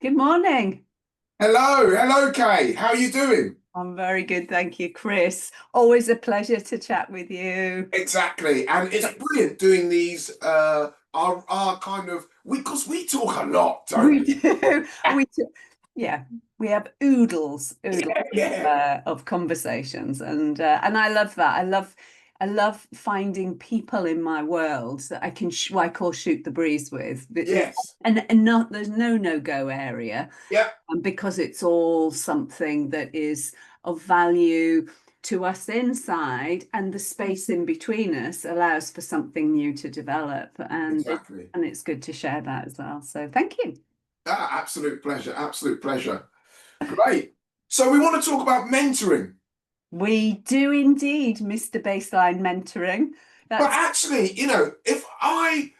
Good morning. Hello, Kay. How are you doing? I'm very good, thank you, Chris. Always a pleasure to chat with you. Exactly, and it's brilliant doing these. Our kind of because we talk a lot, don't We we? do. We do. Yeah, we have oodles Yeah, of conversations, and I love that. I love finding people in my world that I can what I call shoot the breeze with. yes, And not there's no-go area. yeah, Because it's all something that is of value to us inside, and the space in between us allows for something new to develop, exactly. and it's good to share that as well. So thank you. Absolute pleasure, absolute pleasure. Great. So we want to talk about mentoring, We do indeed, Mr. Baseline Mentoring. but That's actually, if I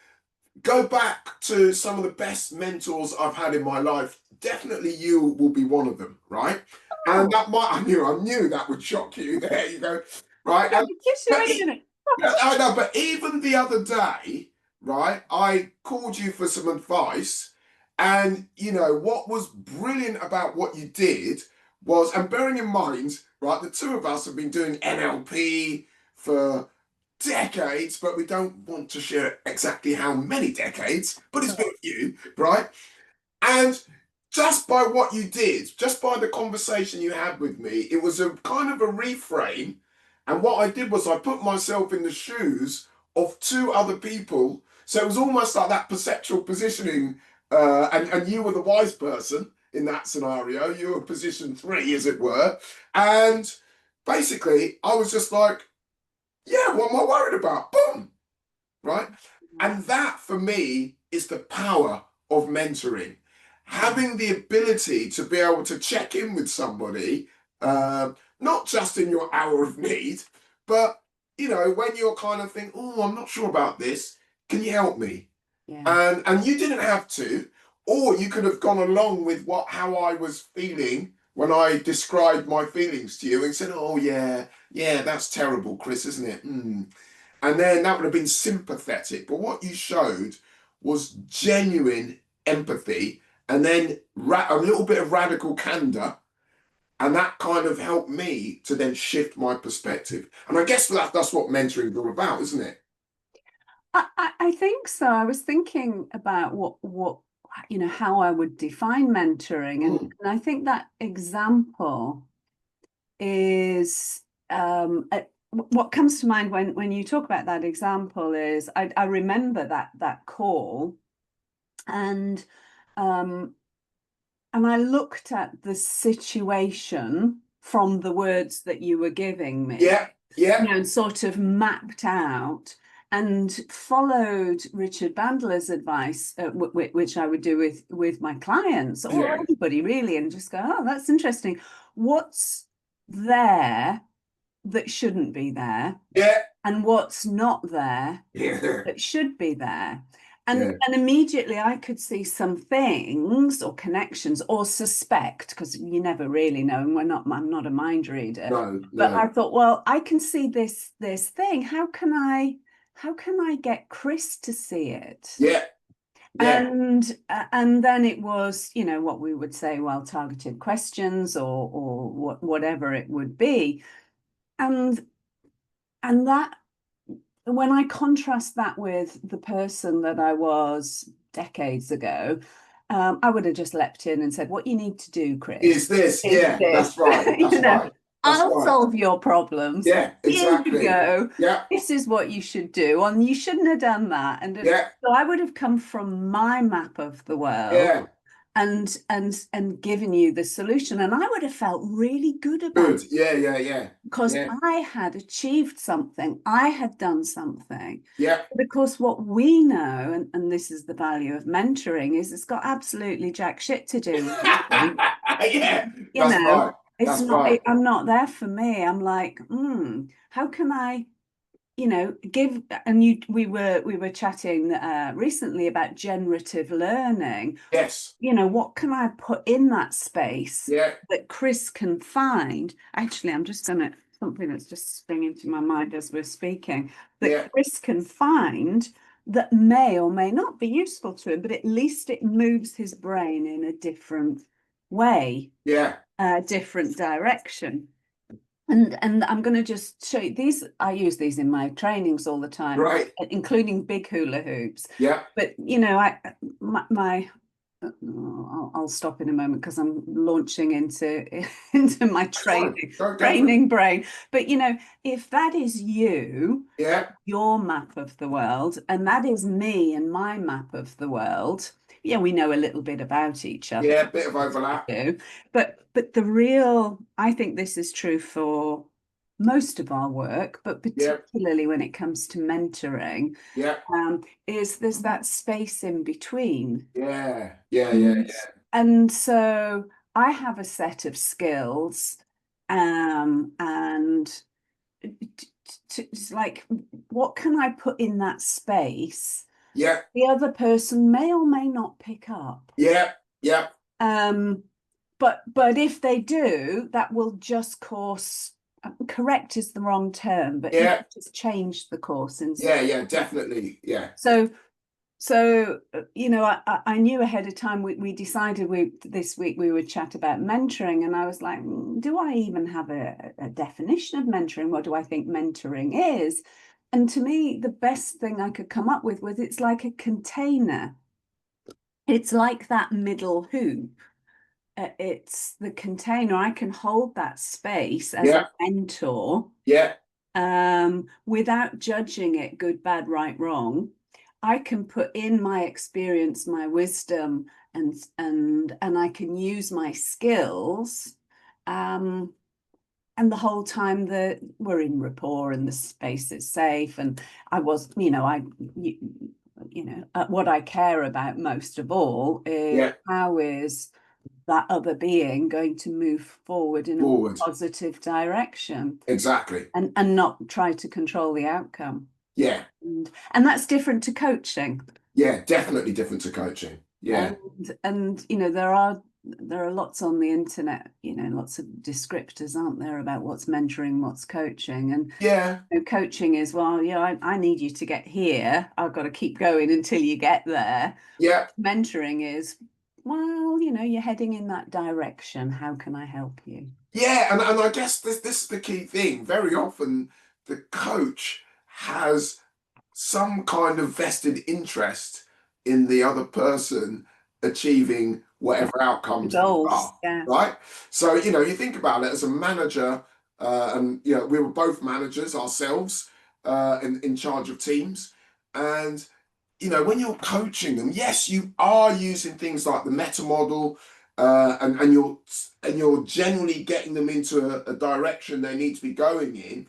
go back to some of the best mentors I've had in my life, definitely you will be one of them, right? And oh, that might, I knew that would shock you. There you go, right? just But wait a minute. I know, but even the other day, right, I called you for some advice, and what was brilliant about what you did was, and bearing in mind, right, the two of us have been doing NLP for decades, but we don't want to share exactly how many decades, but it's been a few, right? And just by what you did, just by the conversation you had with me, it was a kind of a reframe. And what I did was I put myself in the shoes of two other people. So it was almost like that perceptual positioning. And you were the wise person in that scenario. You were position three, as it were. And basically, I was just like, yeah, what am I worried about? Boom, right? And that for me is the power of mentoring. Having the ability to be able to check in with somebody, not just in your hour of need, but when you're kind of think, oh, I'm not sure about this. Can you help me? Yeah. And you didn't have to, or you could have gone along with how I was feeling when I described my feelings to you and said, oh yeah, that's terrible, Chris, isn't it? And then that would have been sympathetic. But what you showed was genuine empathy and then a little bit of radical candor. And that kind of helped me to then shift my perspective. And I guess that's what mentoring is all about, isn't it? I think so. I was thinking about how I would define mentoring, Mm. and I think that example is what comes to mind when you talk about that example is I remember that call, and um, and I looked at the situation from the words that you were giving me, Yeah, yeah, and sort of mapped out and followed Richard Bandler's advice, which I would do with my clients or yeah, anybody really, and just go, oh, that's interesting. What's there that shouldn't be there, yeah, and what's not there yeah, that should be there? And yeah. and immediately I could see some things or connections or suspect, because you never really know, and I'm not a mind reader. No, But I no. thought, well, I can see this thing. How can I get Chris to see it? Yeah, yeah, And then it was, what we would say, well, targeted questions or whatever it would be. And and that when I contrast that with the person that I was decades ago, I would have just leapt in and said, "What you need to do, Chris, is this? is Yeah, this. that's right. You That's know, right. That's I'll right. solve your problems. Yeah, Here you exactly. go. Yeah, This is what you should do." And you shouldn't have done that. yeah, So I would have come from my map of the world yeah. and given you the solution. And I would have felt really good about Good. Yeah, yeah, yeah. because Yeah, I had achieved something, I had done something. yeah. Because what we know, and this is the value of mentoring, is it's got absolutely jack shit to do with me. Yeah, You that's know, right. it's That's not, right. I'm not there for me. I'm like, how can I, give, and we were chatting recently about generative learning. Yes. What can I put in that space Yeah, that Chris can find? Actually, I'm just going to, something that's just springing to my mind as we're speaking, that yeah, Chris can find that may or may not be useful to him, but at least it moves his brain in a different way, Yeah. a different direction. And I'm going to just show you these. I use these in my trainings all the time, Right. including big hula hoops. Yeah. But you know, I'll stop in a moment because I'm launching into into my That's fine. Go for it. training brain. But you know, if that is you, Yeah. your map of the world, and that is me and my map of the world, yeah, we know a little bit about each other. Yeah. Bit of overlap. Do. But the real, I think this is true for most of our work, but Yeah. particularly when it comes to mentoring, Yeah. is there's that space in between. Yeah. Yeah. Yeah. And, and so I have a set of skills, and it's like, what can I put in that space? Yeah. The other person may or may not pick up. Yeah. Yeah. Um, but if they do, that will just course, correct is the wrong term, but it Yeah. just change the course in some Yeah. Yeah. way. Definitely. Yeah. So you know, I knew ahead of time we decided this week we would chat about mentoring, and I was like, do I even have a definition of mentoring? What do I think mentoring is? And to me, the best thing I could come up with was it's like a container. It's like that middle hoop. It's the container. I can hold that space as a Yeah. mentor, Yeah. without judging it good, bad, right, wrong. I can put in my experience, my wisdom, and I can use my skills. And the whole time that we're in rapport and the space is safe, and I was, what I care about most of all is Yeah. how is that other being going to move forward in a more Forward. positive direction, Exactly. and not try to control the outcome. Yeah. And that's different to coaching. Yeah. Definitely different to coaching. Yeah. And you know, there are lots on the internet, you know, lots of descriptors, aren't there, about what's mentoring, what's coaching. And Yeah. you know, coaching is, well, yeah, I need you to get here. I've got to keep going until you get there. Yeah. Mentoring is, well, you know, you're heading in that direction. How can I help you? Yeah. And I guess this is the key thing. Very often the coach has some kind of vested interest in the other person achieving Yeah, whatever the outcomes there goals. are, Yeah. right? So, you know, you think about it as a manager, and, you know, we were both managers ourselves, in charge of teams. And, you know, when you're coaching them, yes, you are using things like the meta model, and you're generally getting them into a direction they need to be going in.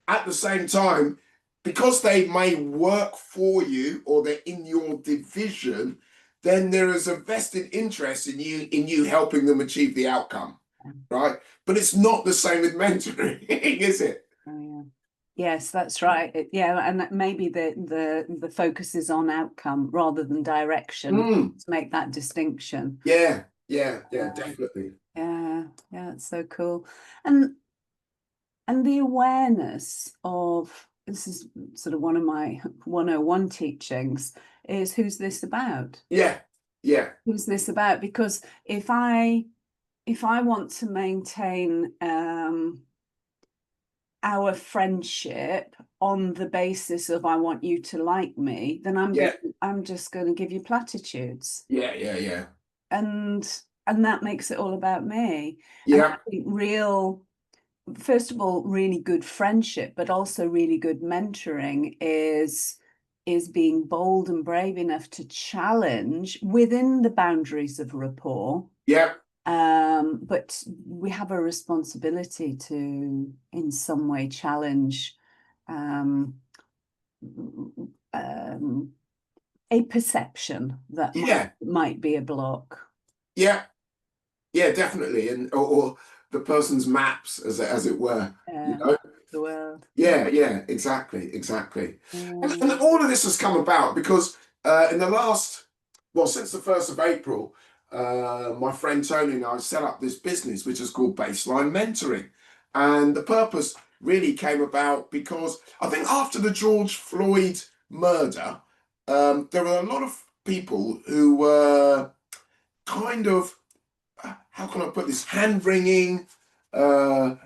At the same time, because they may work for you or they're in your division, then there is a vested interest in you helping them achieve the outcome, right? But it's not the same with mentoring, is it? Oh, yeah. Yes, that's right. Yeah, and that maybe the focus is on outcome rather than direction, Mm, to make that distinction. yeah, yeah, yeah, Um, definitely. yeah, it's so cool. And and the awareness of, this is sort of one of my 101 teachings, is who's this about? Yeah, yeah, Who's this about? Because if I want to maintain our friendship on the basis of I want you to like me, then yeah, I'm just going to give you platitudes. yeah, yeah, yeah, And and that makes it all about me. And I yeah, think first of all, really good friendship, but also really good mentoring is being bold and brave enough to challenge within the boundaries of rapport. yeah, But we have a responsibility to, in some way, challenge um, a perception that yeah, might be a block. yeah, yeah, definitely. And or the person's maps, as it were, you Yeah, know. the world. Yeah, yeah, exactly, exactly. And Yeah. all of this has come about because in the last, well, since the 1st of April, my friend Tony and I set up this business which is called Baseline Mentoring. And the purpose really came about because I think after the George Floyd murder, there were a lot of people who were kind of, how can I put this, hand wringing. And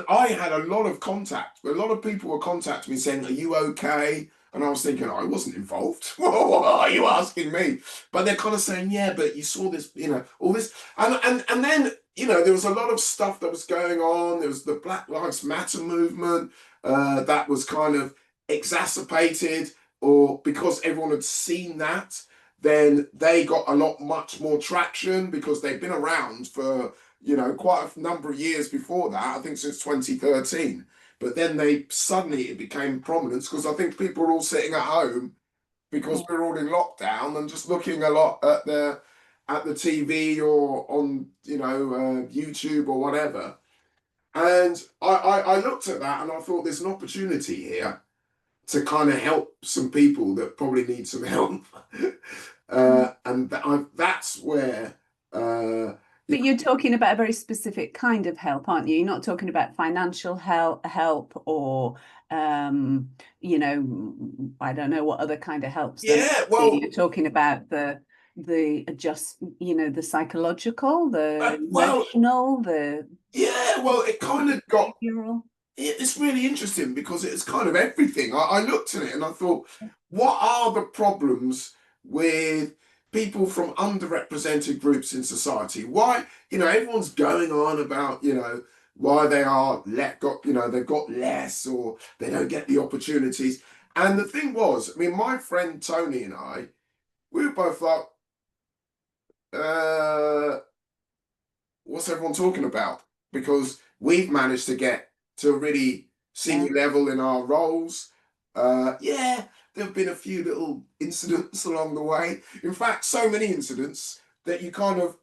I had a lot of contact. A lot of people were contacting me saying, "Are you okay?" And I was thinking, I wasn't involved. What are you asking me? But they're kind of saying, "Yeah, but you saw this, all this." And then, there was a lot of stuff that was going on. There was the Black Lives Matter movement that was kind of exacerbated, or because everyone had seen that, then they got a lot much more traction because they've been around for quite a number of years before that. I think since 2013. But then it became prominence because I think people were all sitting at home because we were all in lockdown and just looking a lot at the TV or on YouTube or whatever. And I looked at that and I thought there's an opportunity here to kind of help some people that probably need some help. That's where. But you're talking about a very specific kind of help, aren't you? You're not talking about financial help or, I don't know what other kind of helps there might Yeah, be. well, You're talking about the adjust, the psychological, the well, emotional, the yeah, well, it kind of got. behavioral. It's really interesting because it's kind of everything. I looked at it and I thought, what are the problems with people from underrepresented groups in society? Why, everyone's going on about, why they are they've got less or they don't get the opportunities. And the thing was, I mean, my friend Tony and I, we were both like, uh, what's everyone talking about? Because we've managed to get to a really Yeah, senior level in our roles. Yeah, there have been a few little incidents along the way. In fact, so many incidents that you kind of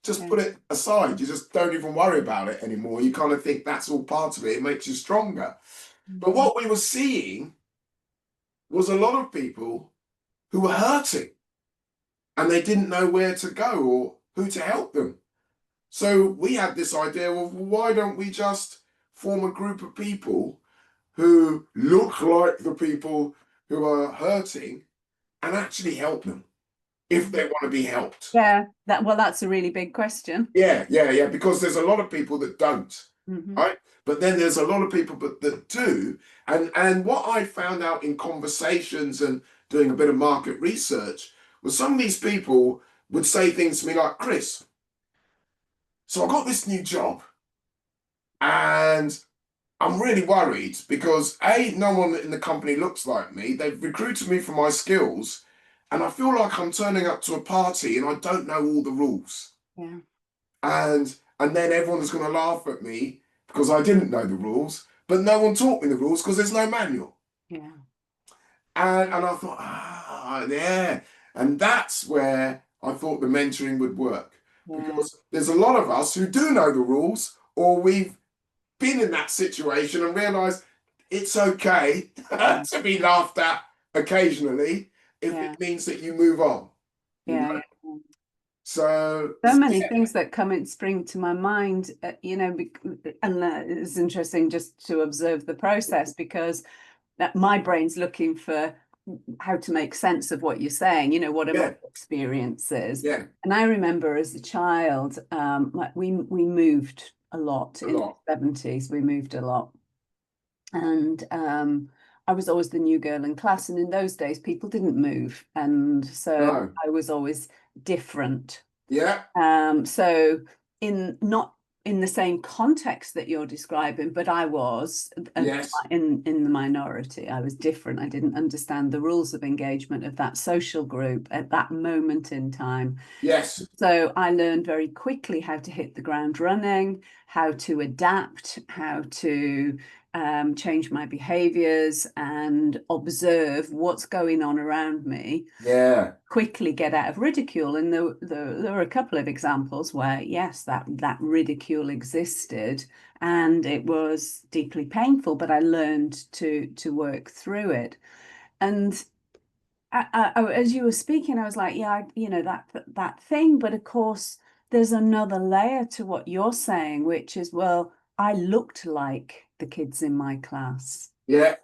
just yeah, put it aside. You just don't even worry about it anymore. You kind of think that's all part of it. It makes you stronger. But mhm, what we were seeing was a lot of people who were hurting and they didn't know where to go or who to help them. So we had this idea of, why don't we just form a group of people who look like the people who are hurting and actually help them if they mhm. want to be helped. Yeah, that's a really big question. Yeah, yeah, yeah, because there's a lot of people that don't, Hmm. right? But then there's a lot of people that do. And what I found out in conversations and doing a bit of market research was some of these people would say things to me like, "Chris, so I got this new job and I'm really worried because A, no one in the company looks like me. They've recruited me for my skills, and I feel like I'm turning up to a party and I don't know all the rules. Yeah, And then everyone's going to laugh at me because I didn't know the rules, but no one taught me the rules because there's no manual." yeah, And I thought, yeah. And that's where I thought the mentoring would work yeah, because there's a lot of us who do know the rules, or we've been in that situation and realised it's okay yeah, to be laughed at occasionally if yeah, it means that you move on. You know? yeah. So So many things that come in spring to my mind, and it's interesting just to observe the process because that my brain's looking for how to make sense of what you're saying. What are my yeah, experiences? yeah, And I remember as a child, like we moved a lot a in lot. the 70s. We moved a lot, and I was always the new girl in class. And in those days, people didn't move, and so No. I was always different. Yeah, So in not in the same context that you're describing, but I was yes, in the minority. I was different. I didn't understand the rules of engagement of that social group at that moment in time. yes, So I learned very quickly how to hit the ground running, how to adapt, how to change my behaviors and observe what's going on around me, yeah, quickly get out of ridicule. And there were a couple of examples where, yes, that ridicule existed and it was deeply painful, but I learned to work through it. And as you were speaking, I was like, yeah, that thing. But of course, there's another layer to what you're saying, which is, well, I looked like the kids in my class. yeah,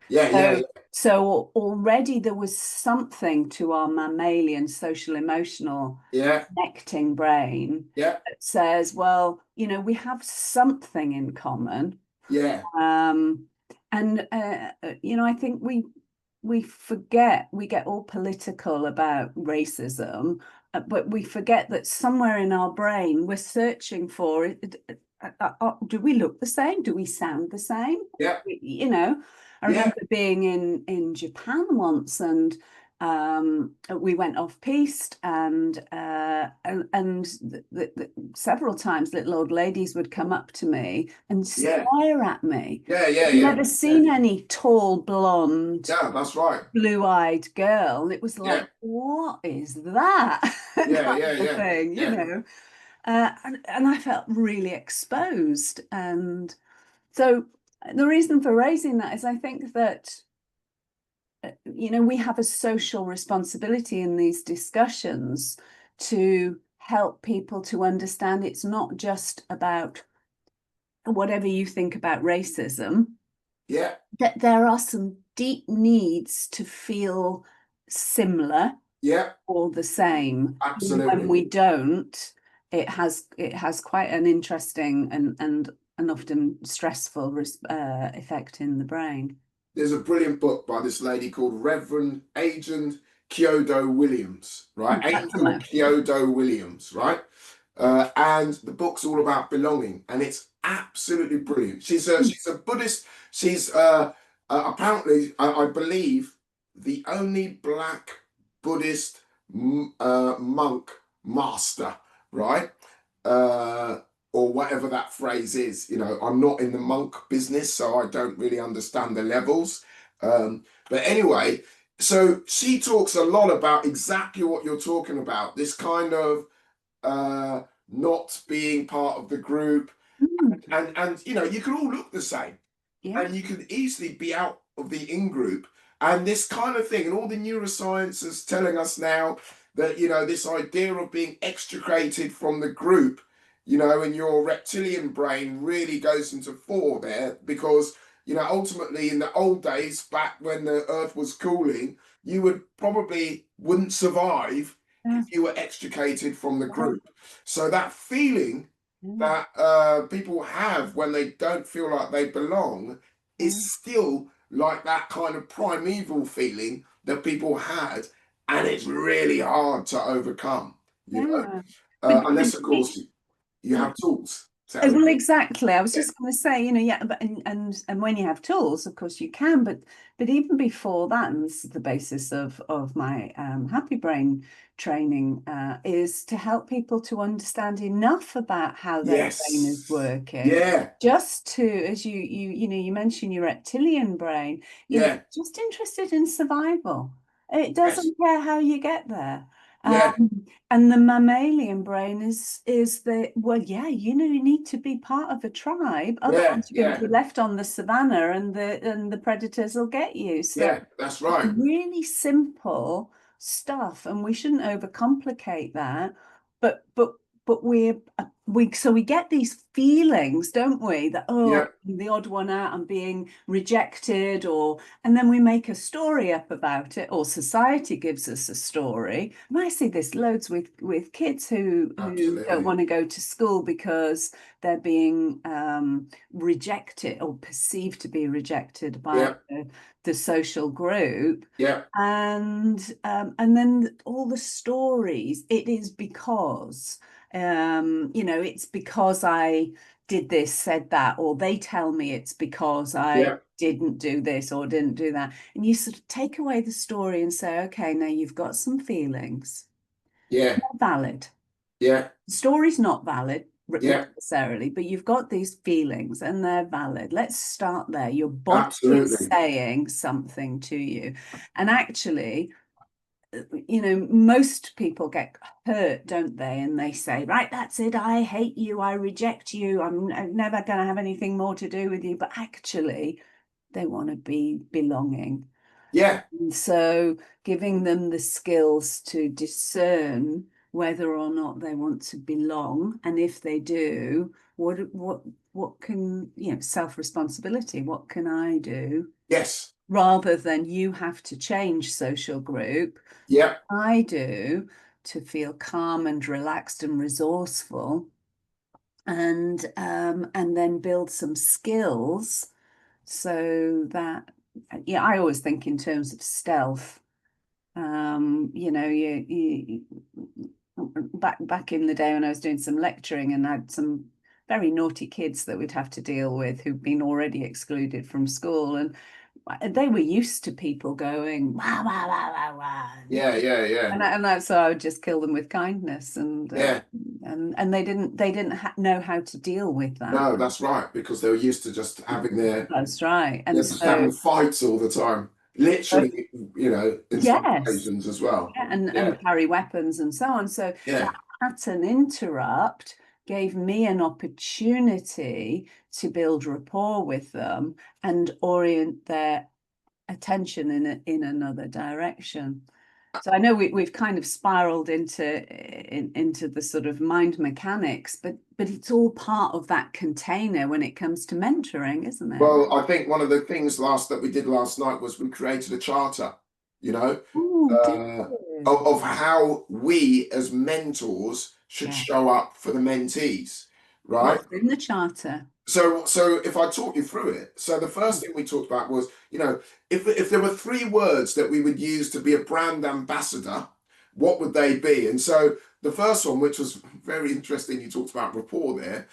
Yeah, yeah, So, yeah, so already there was something to our mammalian social emotional yeah, connecting brain yeah, that says, well, we have something in common. yeah, Um, and I think we forget, we get all political about racism, but we forget that somewhere in our brain we're searching for it. Do we look the same? Do we sound the same? yeah, I yeah, remember being in Japan once, and we went off piste, and several times little old ladies would come up to me and yeah, stare at me. yeah, yeah, I've yeah, never yeah, seen any tall, blonde, yeah, that's right. blue-eyed girl. And it was Yeah, like, what is that? yeah, kind yeah, of yeah, thing, yeah, and I felt really exposed. And so the reason for raising that is I think that we have a social responsibility in these discussions to help people to understand it's not just about whatever you think about racism, yeah, that there are some deep needs to feel similar yeah, or the same. And when absolutely. we don't, it has quite an interesting and often stressful effect in the brain. There's a brilliant book by this lady called Reverend Agent Kyodo Williams, right? That's a Angel mouthful. Kyodo Williams, right? And the book's all about belonging, and it's absolutely brilliant. She's a Buddhist. She's apparently, I believe, the only black Buddhist monk master, right? Uh, or whatever that phrase is. I'm not in the monk business, so I don't really understand the levels. But anyway, so she talks a lot about exactly what you're talking about, this kind of not being part of the group. Mm, And you can all look the same yeah. and you can easily be out of the in group. And this kind of thing, and all the neuroscience is telling us now that, this idea of being extricated from the group, and your reptilian brain really goes into fore there because, ultimately in the old days, back when the earth was cooling, you wouldn't survive Yeah. if you were extricated from the group. So that feeling Yeah. that people have when they don't feel like they belong Yeah. is still like that kind of primeval feeling that people had, and it's really hard to overcome, Yeah. But unless, of course, you have tools to well, overcome. exactly. I was Yeah, just going to say, yeah, but and when you have tools, of course you can, but even before that, and this is the basis of my happy brain training, is to help people to understand enough about how their brain is yes, working, yeah, just to, as you mentioned your reptilian brain, yeah, just interested in survival. It yes, doesn't care how you get there. yeah, And the mammalian brain is the, well, yeah, you need to be part of a tribe, yeah, otherwise you're going to yeah, be left on the savannah and the predators will get you. So yeah, that's right. really simple stuff, and we shouldn't overcomplicate that. But we get these feelings, don't we? That, oh, Yeah, I'm the odd one out, I'm being rejected, and then we make a story up about it, or society gives us a story. And I see this loads with kids who don't absolutely. want to go to school because they're being rejected or perceived to be rejected by Yeah, the social group. yeah, And then all the stories, it is because it's because I did this, said that, or they tell me it's because I yeah, didn't do this or didn't do that. And you sort of take away the story and say, okay, now you've got some feelings. yeah, Not valid. yeah, The story's not valid yeah, necessarily, but you've got these feelings and they're valid. Let's start there. Your body is absolutely. saying something to you. And actually, most people get hurt, don't they? And they say, right, that's it. I hate you. I reject you. I'm never going to have anything more to do with you. But actually, they want to be belonging. Yeah, And so giving them the skills to discern whether or not they want to belong, and if they do, what can, self-responsibility, what can I do? yes. rather than you have to change social group. Yeah. I do to feel calm and relaxed and resourceful, and then build some skills so that, yeah, I always think in terms of stealth. You back in the day when I was doing some lecturing and I had some very naughty kids that we'd have to deal with who'd been already excluded from school, and they were used to people going wah wah wah wah wah, Yeah, yeah, yeah, and that's so I would just kill them with kindness, yeah. and they didn't know how to deal with that. No, that's right, because they were used to just having their, That's right. yeah, And just having so, fights all the time. uh, Literally, in some yes, occasions as well. yeah, Yeah, and carry weapons and so on. So yeah. that pattern interrupt gave me an opportunity to build rapport with them and orient their attention in another direction. So I know we've kind of spiraled into the sort of mind mechanics, but it's all part of that container when it comes to mentoring, isn't it? Well, I think one of the things that we did last night was we created a charter, you know, Oh, did uh, you? of how we as mentors should Yeah. show up for the mentees, right? What's in the charter? So if I talk you through it, so the first thing we talked about was, if there were three words that we would use to be a brand ambassador, what would they be? And so the first one, which was very interesting, you talked about rapport there,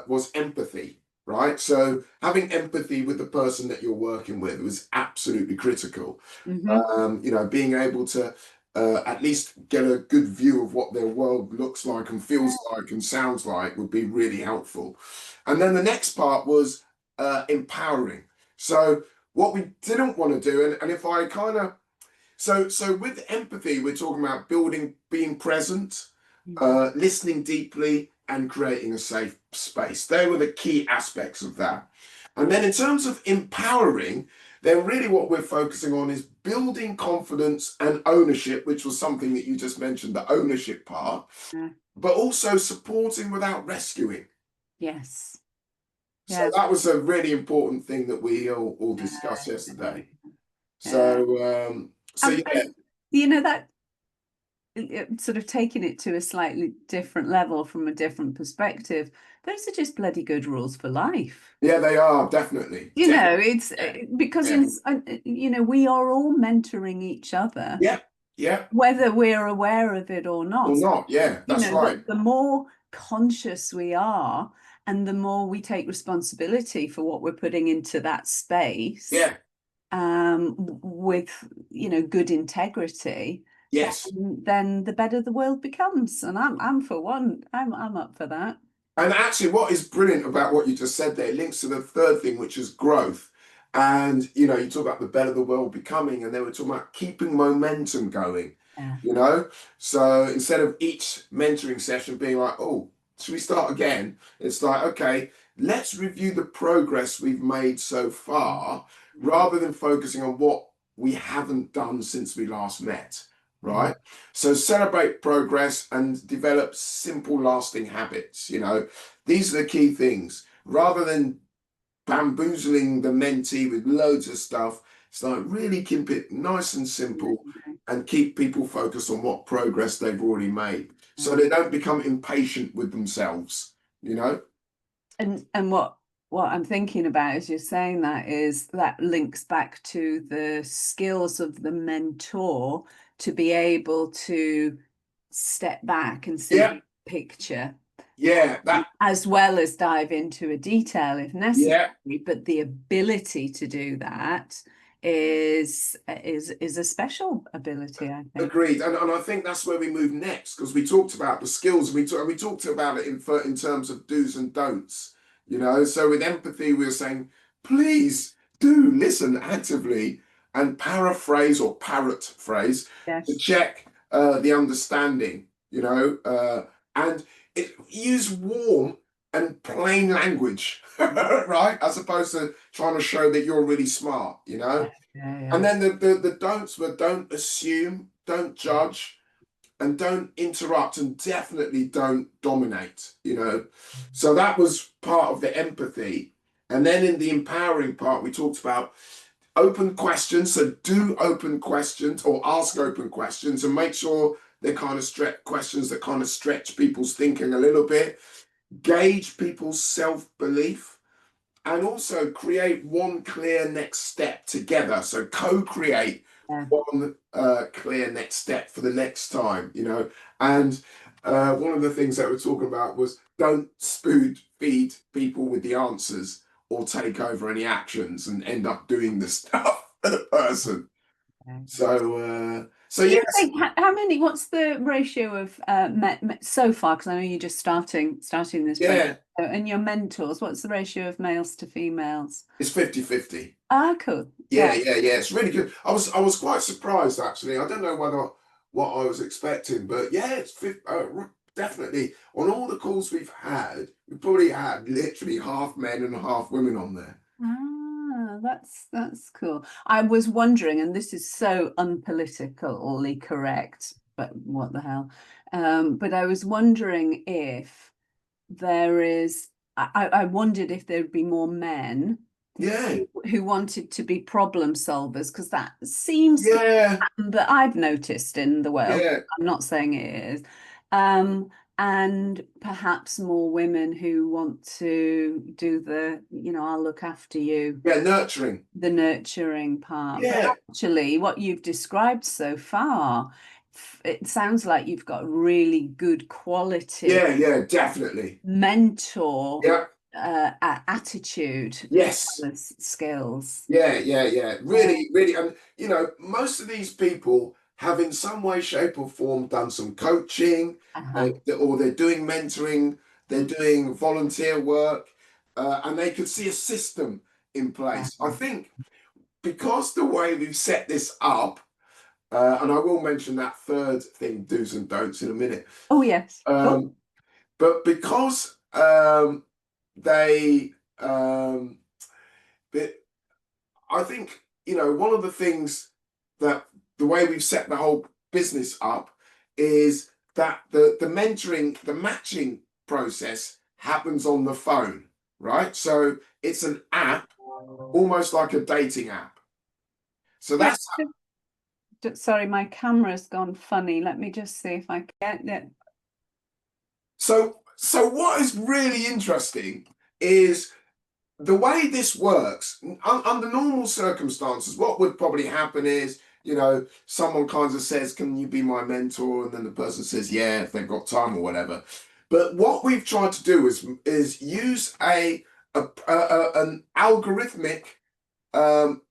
was empathy, right? So having empathy with the person that you're working with was absolutely critical. Hmm. Being able to at least get a good view of what their world looks like and feels like and sounds like would be really helpful. And then the next part was empowering. So what we didn't want to do, and if I kind of, so with empathy, we're talking about building, being present, listening deeply, and creating a safe space. They were the key aspects of that. And then in terms of empowering, then really what we're focusing on is building confidence and ownership, which was something that you just mentioned, the ownership part, Yeah. but also supporting without rescuing. Yes. So Yeah. that was a really important thing that we all discussed Yeah. yesterday. Yeah. So yeah, And that sort of taking it to a slightly different level from a different perspective, those are just bloody good rules for life. yeah, they are definitely, It's yeah, because yeah, we are all mentoring each other, yeah, yeah, whether we're aware of it or or not. not. Yeah, that's right. The more conscious we are, and the more we take responsibility for what we're putting into that space, Yeah, with good integrity, yes. then the better the world becomes. And I'm for one, I'm up for that. And actually, what is brilliant about what you just said there links to the third thing, which is growth. And you talk about the better the world becoming, and they were talking about keeping momentum going. Yeah. You know, so instead of each mentoring session being like, oh, should we start again? It's like, okay, let's review the progress we've made so far, rather than focusing on what we haven't done since we last met. Yeah. Right. So celebrate progress and develop simple, lasting habits. These are the key things. Rather than bamboozling the mentee with loads of stuff, it's like really keep it nice and simple and keep people focused on what progress they've already made, so Yeah. they don't become impatient with themselves. You know? And what I'm thinking about as you're saying that is that links back to the skills of the mentor to be able to step back and see Yeah, the picture, yeah, that, as well as dive into a detail if yeah. necessary. But the ability to do that is a special ability, I think. Agreed, and I think that's where we move next, because we talked about the skills. We talked about it in terms of do's and don'ts. So with empathy, we were saying, please do listen actively and paraphrase or parrot phrase to Yes. check the understanding. And use warm and plain language, right, as opposed to trying to show that you're really smart. Yeah, yeah, And yeah. then the don'ts were don't assume, don't judge, and don't interrupt, and definitely don't dominate. So that was part of the empathy. And then in the empowering part, we talked about open questions. So do open questions or ask open questions and make sure they're kind of stretch questions that kind of stretch people's thinking a little bit, gauge people's self-belief, and also create one clear next step together. So co-create Yeah. one clear next step for the next time, you know. And one of the things that we're talking about was don't spoon feed people with the answers or take over any actions and end up doing the stuff for the person. Okay. So Do you yes, think how many? What's the ratio of so far? Because I know you're just starting this process. yeah, And your mentors, what's the ratio of males to females? it's 50-50. Ah, cool. Yeah, Yeah. yeah, yeah. It's really good. I was quite surprised actually. I don't know whether what I was expecting, but yeah, definitely on all the calls we've had, we've probably had literally half men and half women on there. Ah, that's cool. I was wondering, and this is so unpolitically correct, but what the hell? But I was wondering if there is. I wondered if there'd be more men Yeah, who wanted to be problem solvers, because that seems to yeah, happen, but I've noticed in the world. yeah, I'm not saying it is. Um, and perhaps more women who want to do I'll look after you, yeah. Nurturing. the nurturing part. But Yeah, actually, what you've described so far, it sounds like you've got really good quality yeah, yeah. Definitely. mentor Yeah. attitude as Yes. well as skills. Yeah, yeah, yeah. Yeah. Really, really. And, you know, most of these people have in some way, shape, or form done some coaching, Uh-huh. or they're doing mentoring, they're doing volunteer work, and they could see a system in Yeah. place. I think because the way we've set this up, and I will mention that third thing, do's and don'ts, in a minute. Oh, yes. Oh, Um, but because they, but I think, you know, one of the things that the way we've set the whole business up is that the mentoring, the matching process happens on the phone, right? So it's an app, almost like a dating app. So yeah. that's Sorry, my camera's gone funny. Let me just see if I get it. so what is really interesting is the way this works, under normal circumstances, what would probably happen is, you know, someone kind of says, "Can you be my mentor?" And then the person says, "Yeah," if they've got time or whatever. But what we've tried to do is use an algorithmic um,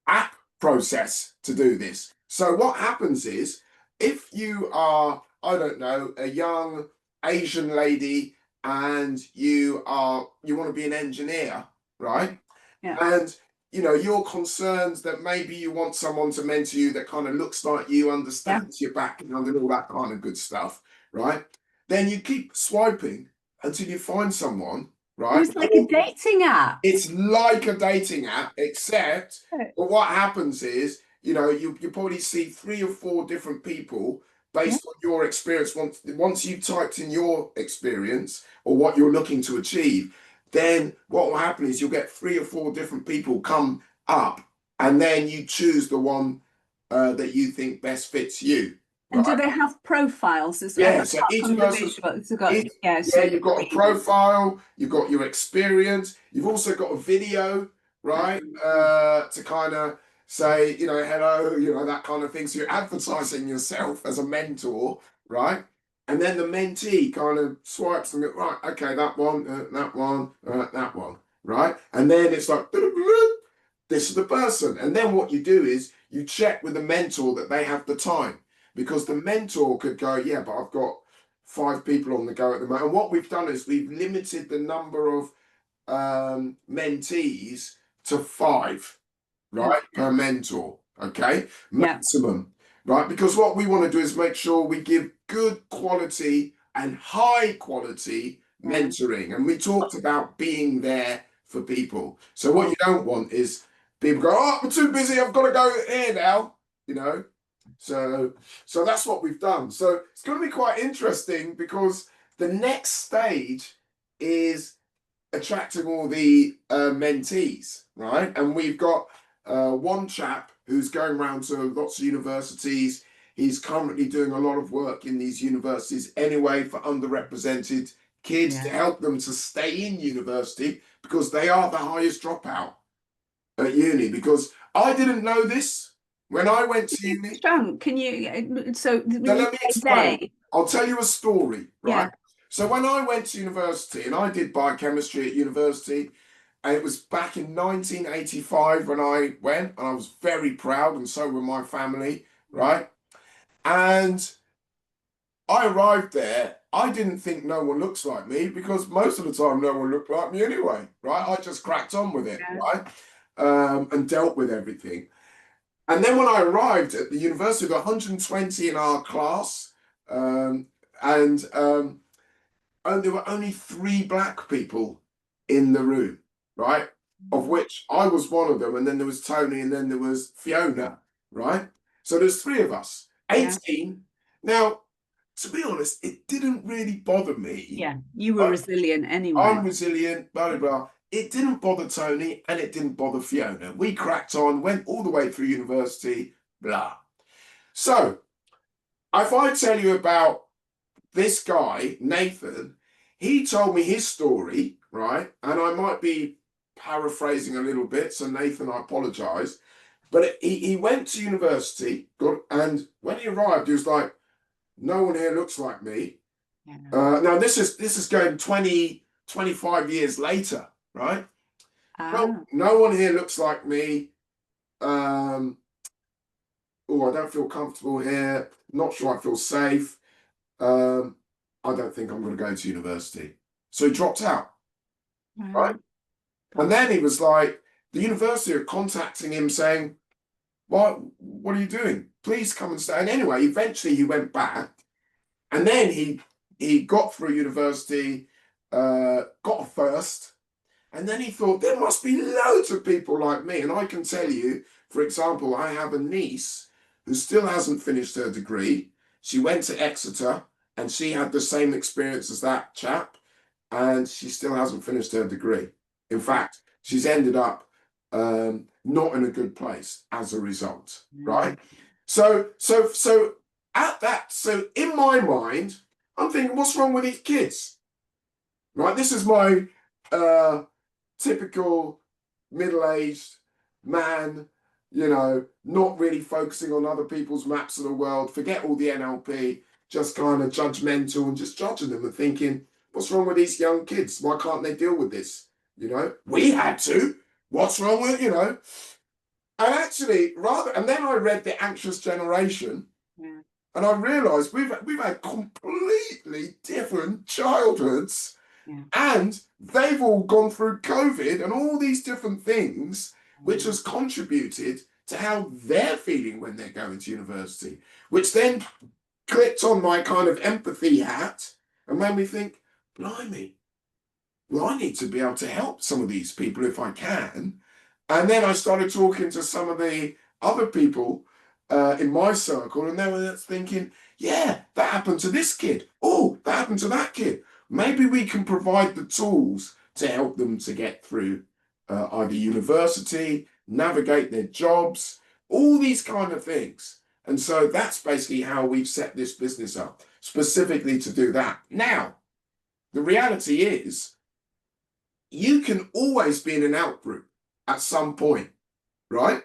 app process to do this. So what happens is, if you are, I don't know, a young Asian lady and you want to be an engineer, right? Yeah. And you know, you're concerned that maybe you want someone to mentor you that kind of looks like you, Yeah. understands your background and all that kind of good stuff, right? Then you keep swiping until you find someone, Oh, right? it's like a dating app. It's like a dating app, except but what happens is, you know, you probably see 3 or 4 different people Yeah. based on your experience. Once you've typed in your experience or what you're looking to achieve, then what will happen is you'll get 3 or 4 different people come up, and then you choose the one that you think best fits you, And do right? they have profiles as Yeah, apart so each from the person's visual? It's got, each, yeah, yeah, so you've got a profile, you've got your experience, you've also got a video, right? To kind of say, you know, hello, you know, that kind of thing. So you're advertising yourself as a mentor, right? And then the mentee kind of swipes and goes, right, okay, that one, right? And then it's like, this is the person. And then what you do is you check with the mentor that they have the time, because the mentor could go, yeah, but I've got 5 people on the go at the moment. And what we've done is we've limited the number of mentees to 5, right, per mentor. Okay, Yeah. maximum, right? Because what we want to do is make sure we give good quality and high quality Yeah. mentoring. And we talked about being there for people. So what you don't want is people go, "Oh, I'm too busy. I've got to go here now," you know. So that's what we've done. So it's going to be quite interesting because the next stage is attracting all the mentees, right? And we've got one chap who's going around to lots of universities. He's currently doing a lot of work in these universities anyway for underrepresented kids to Yeah. help them to stay in university because they are the highest dropout at uni. Because I didn't know this when I went to uni. Sean, can you, so So when you let me say explain. they, I'll tell you a story, right? yeah, So when I went to university, and I did biochemistry at university, and it was back in 1985 when I went, and I was very proud, and so were my family, right? And I arrived there. I didn't think no one looks like me because most of the time no one looked like me anyway, right? I just cracked on with it, yeah, right? And dealt with everything. And then when I arrived at the university, there were 120 in our class, um, and there were only 3 black people in the room, right? Of which I was one of them, and then there was Tony, and then there was Fiona, right? So there's 3 of us, yeah, 18. Now, to be honest, it didn't really bother me. yeah. You were I, resilient anyway. I'm resilient, blah, blah, blah. It didn't bother Tony, and it didn't bother Fiona. We cracked on, went all the way through university, blah. So, if I tell you about this guy, Nathan, he told me his story, right? And I might be paraphrasing a little bit, so Nathan, I apologize. But he went to university, and when he arrived, he was like, no one here looks like me. Yeah. Now this is going 20, 25 years later, right? No, Ah, no one here looks like me. Um, oh, I don't feel comfortable here. Not sure I feel safe. Um, I don't think I'm going to go to university. So he dropped out, right? wow. And Gosh. then he was like, the university are contacting him saying, what are you doing? Please come and stay. And anyway, eventually he went back, and then he got through university, got a first, and then he thought there must be loads of people like me. And I can tell you, for example, I have a niece who still hasn't finished her degree. She went to Exeter and she had the same experience as that chap, and she still hasn't finished her degree. In fact, she's ended up not in a good place as a result, Yeah, right? So at that, so in my mind, I'm thinking, what's wrong with these kids? Right? This is my uh, typical middle-aged man, not really focusing on other people's maps of the world, forget all the NLP, just kind of judgmental and just judging them and thinking, what's wrong with these young kids? Why can't they deal with this? We had to. What's wrong with, And actually, and then I read The Anxious Generation, yeah, and I realized we've had completely different childhoods, yeah, and they've all gone through COVID and all these different things, which has contributed to how they're feeling when they're going to university, which then clicked on my kind of empathy hat and made me think, blimey, well, I need to be able to help some of these people if I can. And then I started talking to some of the other people in my circle, and they were thinking, yeah, that happened to this kid. Oh, that happened to that kid. Maybe we can provide the tools to help them to get through either university, navigate their jobs, all these kind of things. And so that's basically how we've set this business up, specifically to do that. Now, the reality is, you can always be in an out group at some point, right?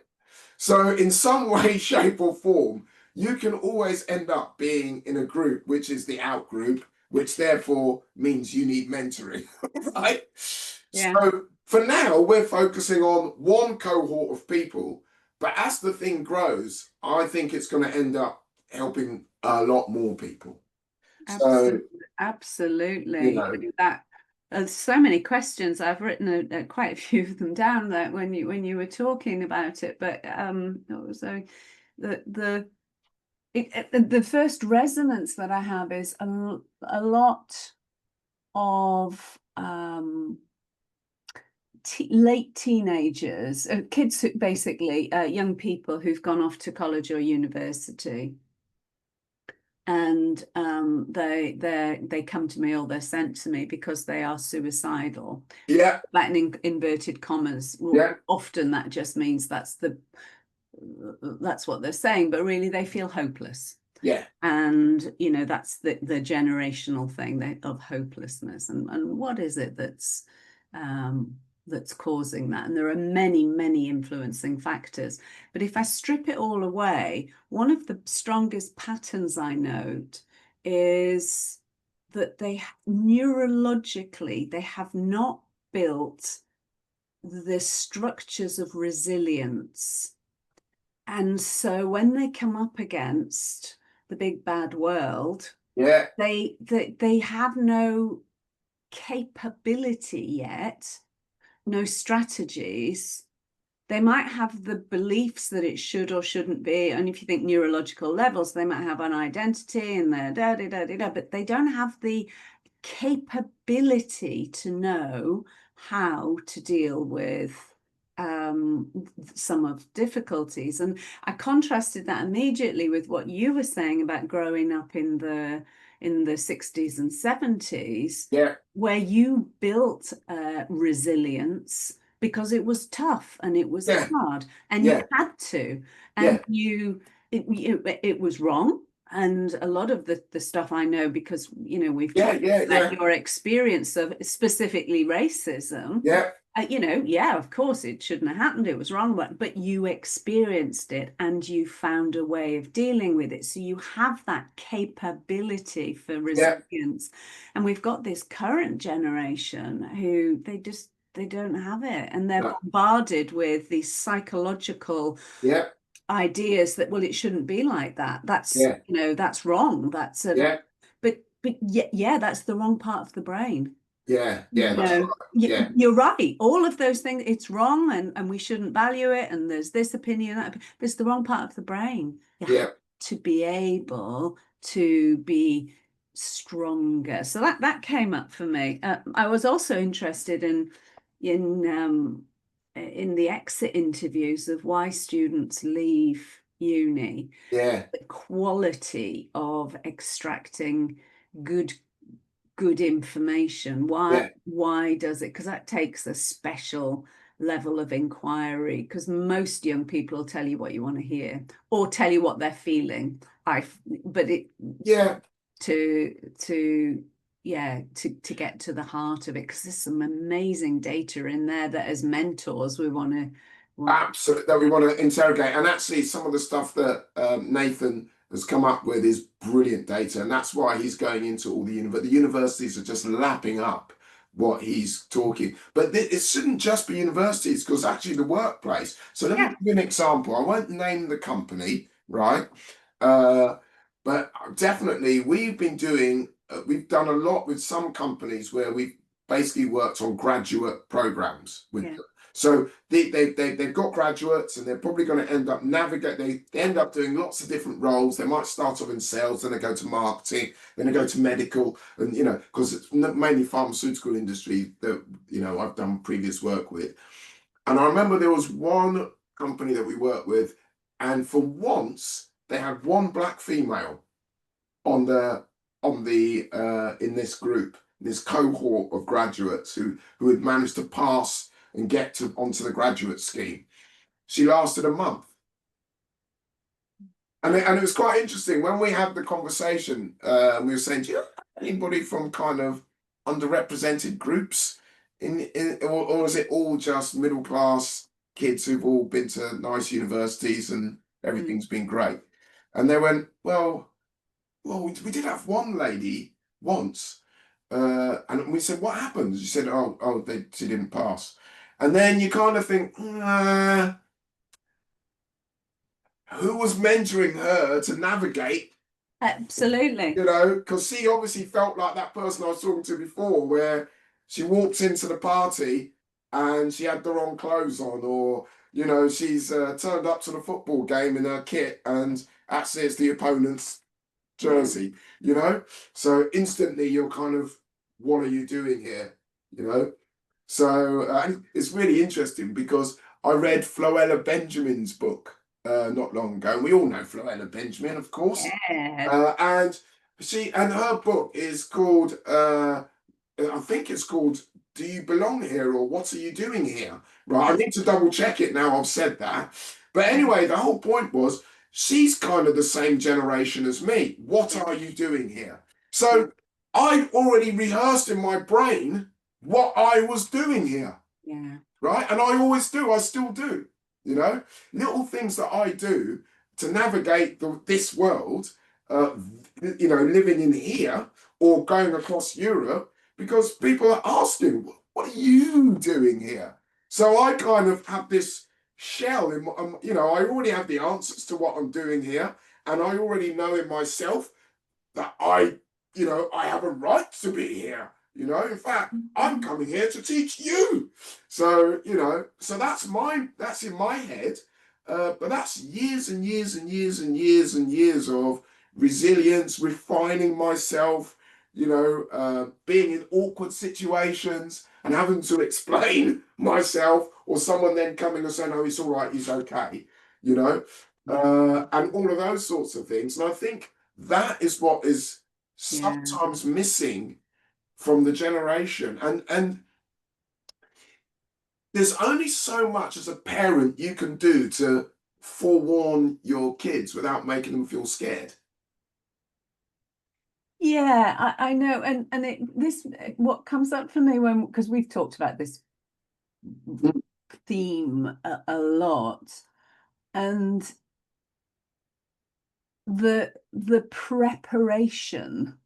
So, in some way, shape, or form, you can always end up being in a group, which is the out group, which therefore means you need mentoring, right? yeah. So, for now, we're focusing on one cohort of people, but as the thing grows, I think it's going to end up helping a lot more people. So, Absolutely, absolutely. you That there's so many questions. I've written quite a few of them down that when you were talking about it. But so the the first resonance that I have is a lot of late teenagers, kids, basically young people who've gone off to college or university, and they come to me, or they're sent to me because they are suicidal. Yeah. That in inverted commas. Yeah. Often that just means that's what they're saying, but really they feel hopeless. Yeah. And that's the generational thing of hopelessness, and what is it that's causing that? And there are many, many influencing factors. But if I strip it all away, one of the strongest patterns I note is that they neurologically they have not built the structures of resilience. And so when they come up against the big bad world, Yeah. they have no capability yet, no strategies. They might have the beliefs that it should or shouldn't be. And if you think neurological levels, they might have an identity and they're da da da da da, but they don't have the capability to know how to deal with some of difficulties. And I contrasted that immediately with what you were saying about growing up in the 60s and 70s, Yeah. where you built resilience because it was tough and it was Yeah. hard and you Yeah. had to, and Yeah. it was wrong. And a lot of the stuff I know, because we've Yeah. talked Yeah. about Yeah. your experience of specifically racism. Yeah. Yeah, of course it shouldn't have happened. It was wrong, but you experienced it and you found a way of dealing with it. So you have that capability for Yeah. resilience. And we've got this current generation who they don't have it. And they're No. bombarded with these psychological Yeah. ideas that, well, it shouldn't be like that. Yeah. That's wrong. Yeah. But yeah, that's the wrong part of the brain. Yeah. Yeah. That's right. Yeah. You're right. All of those things, it's wrong, and we shouldn't value it. And there's this opinion, that, but it's the wrong part of the brain. You have Yeah. to be able to be stronger. So that came up for me. I was also interested in the exit interviews of why students leave uni, Yeah. the quality of extracting good information. Yeah. Why does it? Because that takes a special level of inquiry, because most young people will tell you what you want to hear or tell you what they're feeling. But it Yeah. to yeah, to get to the heart of it, because there's some amazing data in there that as mentors we want to Absolutely, that we want to interrogate. And actually, some of the stuff that Nathan has come up with is brilliant data, and that's why he's going into all the universities are just lapping up what he's talking. But it shouldn't just be universities, because actually the workplace. So let me give you an example. I won't name the company, right? But definitely we've done a lot with some companies where we've basically worked on graduate programs with them. So they've got graduates, and they're probably going to end up they end up doing lots of different roles. They might start off in sales, then they go to marketing, then they go to medical, and because it's mainly pharmaceutical industry that I've done previous work with. And I remember there was one company that we worked with, and for once they had one black female on the in this group, this cohort of graduates who had managed to pass and get onto the graduate scheme. She lasted a month. And it was quite interesting when we had the conversation. We were saying, do you know anybody from kind of underrepresented groups or is it all just middle class kids who've all been to nice universities and everything's been great? And they went, well, we did have one lady once, and we said, what happened? She said, she didn't pass. And then you kind of think, who was mentoring her to navigate? Absolutely. Because she obviously felt like that person I was talking to before, where she walks into the party and she had the wrong clothes on, or she's turned up to the football game in her kit and actually it's the opponent's jersey. So instantly you're kind of, what are you doing here? So it's really interesting because I read Floella Benjamin's book. not long ago. And we all know Floella Benjamin, of course. Yeah. And and her book is called, I think it's called Do You Belong Here or What Are You Doing Here? Right. I need to double check it now I've said that. But anyway, the whole point was she's kind of the same generation as me. What Yeah. are you doing here? Yeah. So I'd already rehearsed in my brain what I was doing here. Yeah. Right. And I always do, I still do, you know, little things that I do to navigate this world, uh, living in here or going across Europe, because people are asking, what are you doing here? So I kind of have this shell in, I already have the answers to what I'm doing here. And I already know in myself that I have a right to be here. In fact, I'm coming here to teach you. So, so that's in my head. But that's years and years and years and years and years of resilience, refining myself, being in awkward situations and having to explain myself, or someone then coming and saying, oh, it's all right, he's okay, Yeah. and all of those sorts of things. And I think that is what is Yeah. sometimes missing from the generation. And there's only so much as a parent you can do to forewarn your kids without making them feel scared. Yeah, I know, and this what comes up for me when, because we've talked about this theme a lot, and the preparation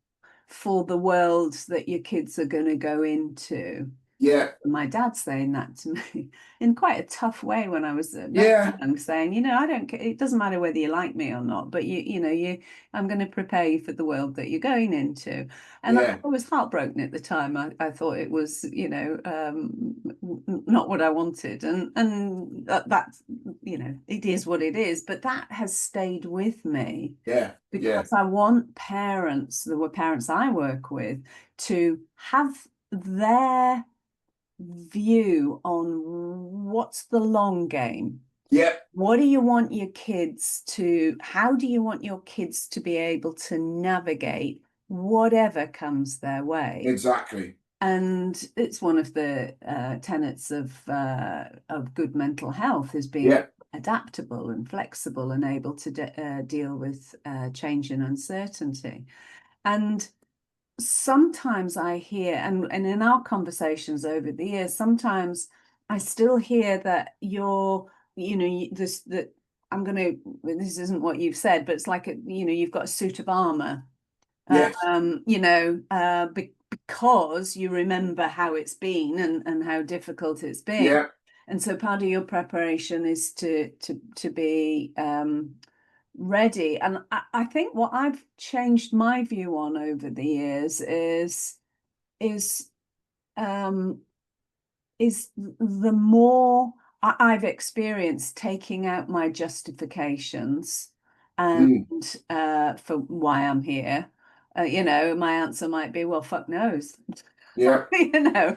for the world that your kids are going to go into. Yeah, My dad saying that to me in quite a tough way when I was very yeah, young, saying, I don't care, it doesn't matter whether you like me or not, but I'm going to prepare you for the world that you're going into. And yeah, I was heartbroken at the time. I thought it was, not what I wanted. And that's, it is what it is. But that has stayed with me yeah, yeah, because I want parents, the parents I work with, to have their view on what's the long game. yeah, What do you want your kids to, how do you want your kids to be able to navigate whatever comes their way? exactly. And it's one of the tenets of good mental health is being Yeah, adaptable and flexible and able to deal with change and uncertainty. And sometimes I hear, and in our conversations over the years, sometimes I still hear that this that I'm going to, this isn't what you've said, but it's like you've got a suit of armor, yes, because you remember how it's been and how difficult it's been. yeah, And so part of your preparation is to be ready. And I think what I've changed my view on over the years is um, is the more I've experienced taking out my justifications and mm, for why I'm here. My answer might be, well, fuck knows. yeah, you know,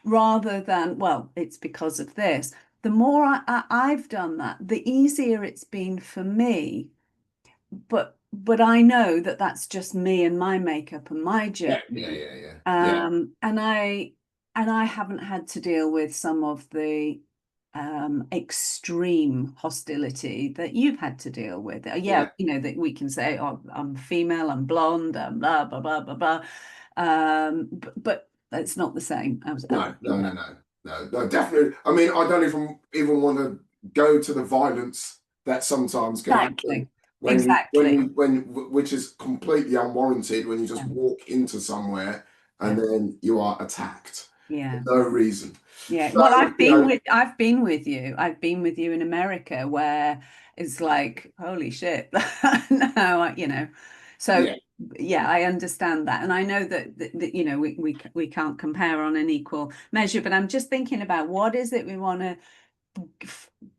rather than, well, it's because of this. The more I've done that, the easier it's been for me. But I know that that's just me and my makeup and my yeah, yeah, journey. yeah, yeah, yeah, And I haven't had to deal with some of the extreme hostility that you've had to deal with. Yeah, yeah. that we can say, oh, I'm female, I'm blonde, I'm blah blah blah blah blah. But it's not the same. No, no, no, no, no, no, definitely. I mean, I don't even want to go to the violence that sometimes can happen Exactly. Exactly. which is completely unwarranted when you just Yeah. walk into somewhere Yeah. and then you are attacked for Yeah. no reason. Yeah, well, So, I've been with you. I've been with you in America where it's like, holy shit. No, So yeah, yeah, I understand that. And I know that we can't compare on an equal measure, but I'm just thinking about what is it we want to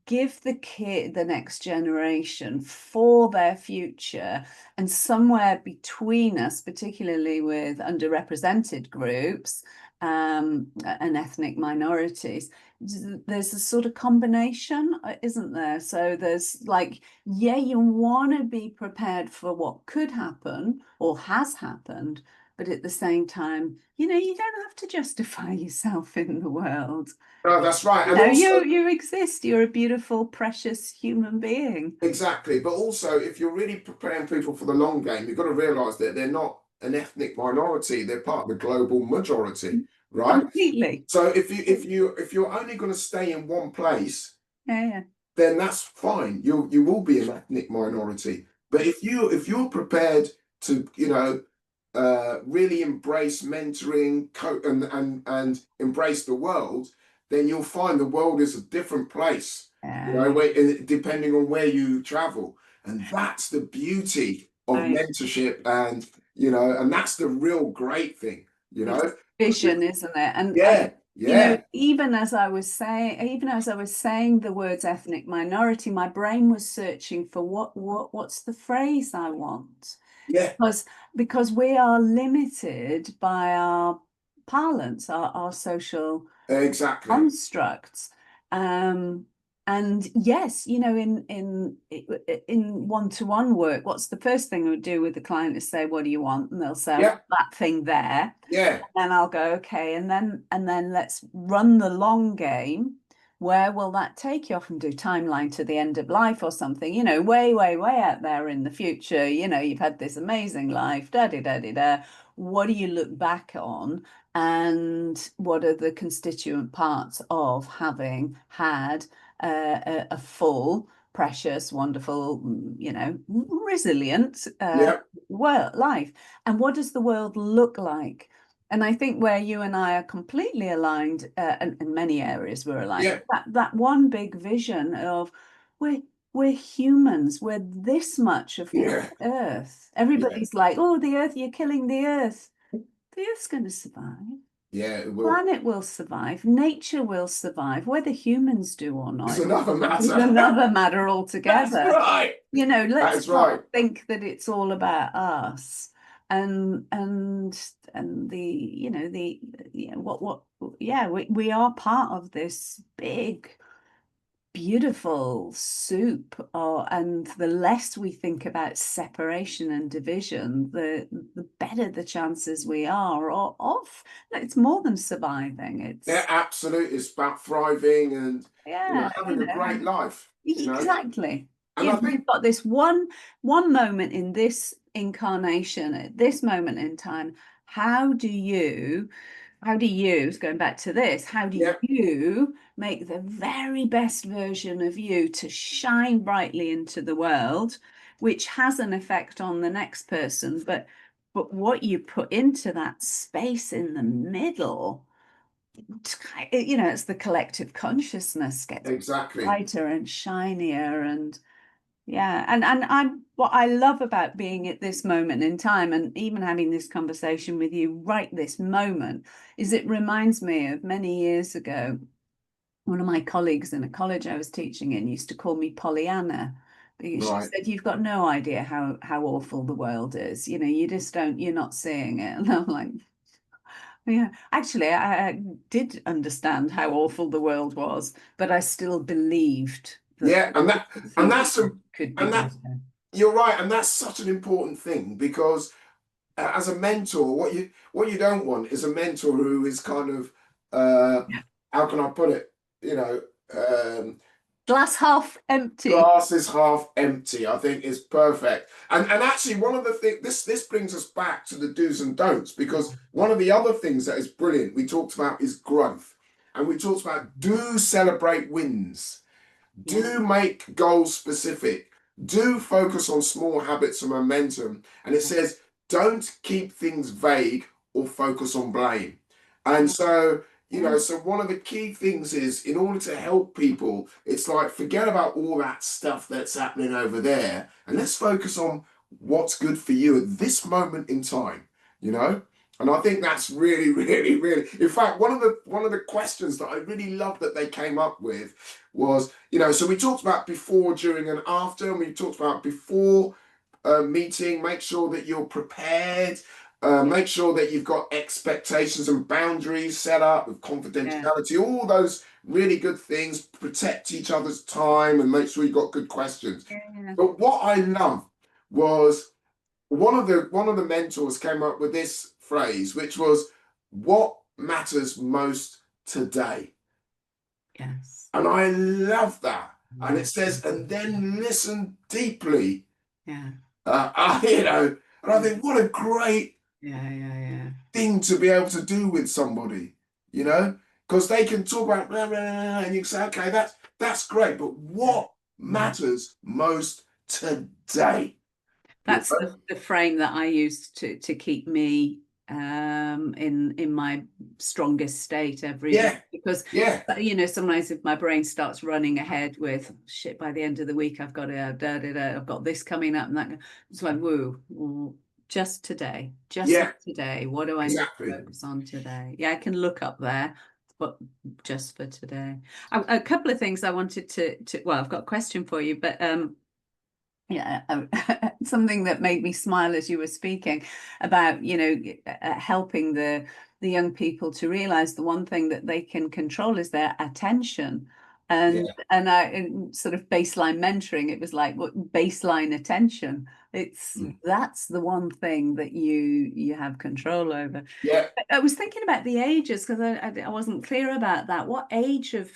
give the next generation for their future, and somewhere between us, particularly with underrepresented groups and ethnic minorities, there's a sort of combination, isn't there? So there's like, yeah, you want to be prepared for what could happen or has happened, but at the same time, you don't have to justify yourself in the world. No, that's right. You And know, also, you exist. You're a beautiful, precious human being. exactly. But also, if you're really preparing people for the long game, you've got to realize that they're not an ethnic minority, they're part of the global majority, right? Completely. So if you're only going to stay in one place, Yeah, yeah. then that's fine. You will be an ethnic minority. But if you're prepared to, really embrace mentoring and embrace the world, then you'll find the world is a different place. Yeah. Depending on where you travel, and that's the beauty of I mentorship, and that's the real great thing. It's vision, isn't it? And Yeah, yeah, even as I was saying the words ethnic minority, my brain was searching for what's the phrase I want. yeah, Because we are limited by our parlance, our social exactly. constructs. Um, and yes, in one-to-one work, what's the first thing I would do with the client is say, "What do you want?" And they'll say, "I Yeah, want that thing there." yeah, And I'll go, "Okay," and then let's run the long game. Where will that take you? Often do timeline to the end of life or something, way, way, way out there in the future. You've had this amazing life, da da da da da. What do you look back on? And what are the constituent parts of having had a full, precious, wonderful, resilient yeah, life? And what does the world look like? And I think where you and I are completely aligned, and in many areas we're aligned, yeah, that one big vision of we're we're humans, we're this much of the yeah, earth. yeah, Everybody's like, "Oh, the earth, you're killing the earth." The earth's going to survive. yeah. It will. Planet will survive. Nature will survive. Whether humans do or It's not another is matter. another matter That's altogether. right. Let's That's not right. think that it's all about us and what yeah, we are part of this big beautiful soup, and the less we think about separation and division, the better the chances we are of it's more than surviving. Yeah, It's absolutely. It's about thriving and yeah, having a great life. exactly. And I We've think, got this one moment in this incarnation at this moment in time. How do you going back to this, how do yeah, you make the very best version of you to shine brightly into the world, which has an effect on the next person, but what you put into that space in the middle, it's the collective consciousness gets exactly. brighter and shinier. And yeah, and I'm what I love about being at this moment in time and even having this conversation with you right this moment is it reminds me of many years ago. One of my colleagues in a college I was teaching in used to call me Pollyanna because she Right. said, "You've got no idea how awful the world is. You just don't, you're not seeing it." And I'm like, yeah, actually, I did understand how awful the world was, but I still believed that Yeah, and things that's a could be and that better. you're right, and that's such an important thing because as a mentor, what you don't want is a mentor who is kind of how can I put it? You know, um, Glass half empty. glass is half empty, I think is perfect. And actually one of the things this brings us back to the do's and don'ts, because one of the other things that is brilliant we talked about is growth. And we talked about do celebrate wins, Yeah. do make goals specific, do focus on small habits and momentum. And it says don't keep things vague or focus on blame. And so, Yeah. so one of the key things is in order to help people, it's like forget about all that stuff that's happening over there and let's focus on what's good for you at this moment in time, you know? And I think that's really, really, really. In fact, one of the questions that I really love that they came up with was, so we talked about before, during, and after, and we talked about before meeting, make sure that you're prepared. Make sure that you've got expectations and boundaries set up with Yeah. confidentiality, all those really good things. Protect each other's time and make sure you've got good questions. Yeah. But what I loved was one of the mentors came up with this phrase, which was, "What matters most today?" Yes. And I love that. And it Mm. says, "And then listen deeply." Yeah. And I think, what a great Yeah. Yeah. Yeah. thing to be able to do with somebody, you know, because they can talk about blah, blah, blah, and you can say, okay, that's great, but Yeah. what matters most today? You That's know? the frame that I use to keep me in my strongest state every day, Yeah, because yeah, sometimes if my brain starts running ahead with shit, by the end of the week I've got I've got this coming up and that, it's like woo, just today, yeah, what do I need to exactly. focus on today? Yeah, I can look up there, but just for today. A couple of things I wanted to well, I've got a question for you, but yeah, something that made me smile as you were speaking about, helping the young people to realize the one thing that they can control is their attention. And Yeah. in sort of baseline mentoring, it was like what baseline attention. It's Mm. that's the one thing that you have control over. Yeah. I was thinking about the ages because I wasn't clear about that. What age of